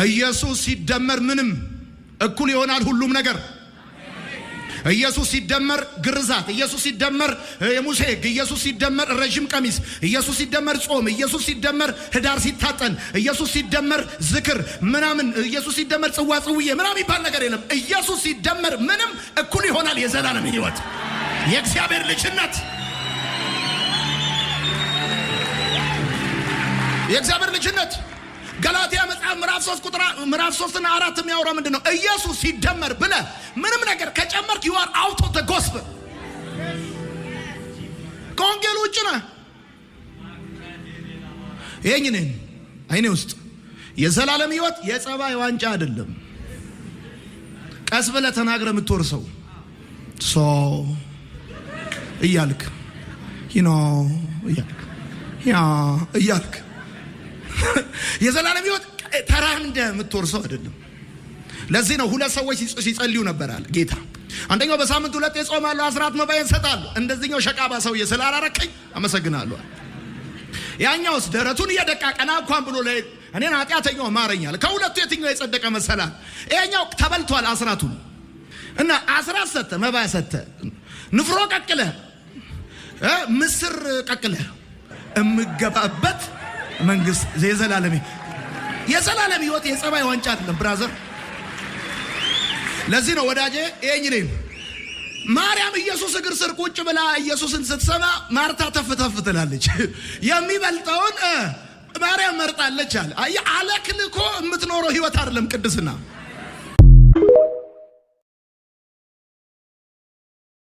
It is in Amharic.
ኢየሱስ ሲደመር ምንም እኩል ይሆናል ሁሉም ነገር። ኢየሱስ ሲደመር ግርዛት፣ ኢየሱስ ሲደመር የሙሴ ሕግ፣ ኢየሱስ ሲደመር ረጅም ቀሚስ፣ ኢየሱስ ሲደመር ጾም፣ ኢየሱስ ሲደመር ህዳር ሲታጠን፣ ኢየሱስ ሲደመር ዝክር ምናምን፣ ኢየሱስ ሲደመር ጽዋ ጽውዬ ምናምን ይባል ነገር የለም። ኢየሱስ ሲደመር ምንም እኩል ይሆናል የዘላለም ሕይወት፣ የእግዚአብሔር ልጅነት፣ የእግዚአብሔር ልጅነት። ገላትያ መጽሐፍ ምዕራፍ 3 እና 4 የሚያወራው ምንድነው? ኢየሱስ ሲደመር ብለ ምንም ነገር ከጨመርክ you are out of the gospel። ከወንጌል ውጭ ነህ። ይሄንን አይኔ ውስጥ የዘላለም ሕይወት የጸባይ ዋንጫ አይደለም። ቀስ ብለ ተናግረ የምትወርሰው እያልክ እያልክ የዘላለም ሕይወት ተራንደ የምትወርሰው አይደለም። ለዚህ ነው ሁለት ሰዎች ሲጸልዩ ነበራል ጌታ። አንደኛው በሳምንት 2 ይጾማሉ፣ አስራት መባየን ሰጣሉ። እንደዚህኛው ሸቃባ ሰውዬ ስላላረከኝ አመሰግናለሁ። ያኛውስ ደረቱን እየደቃ ቀና እንኳን ብሎ እኔን ኃጢአተኛው ማረኛል። ከሁለቱ የትኛው የጸደቀ መሰላል? ይሄኛው ተበልቷል አስራቱን እና አስራት ሰጠ፣ መባያ ሰጠ፣ ንፍሮ ቀቅለ ምስር ቀቅለ እምገባበት መንግስት የዘላለም ሕይወት የጸባይ ዋንጫ አይደለም ብራዘር። ለዚህ ነው ወዳጄ ይሄኝ ማርያም ኢየሱስ እግር ስር ቁጭ ብላ ኢየሱስን ስትሰማ ማርታ ተፍተፍ ትላለች። የሚበልጠውን ማርያም መርጣለች አለ። አለክልኮ የምትኖረው ሕይወት አይደለም ቅድስና።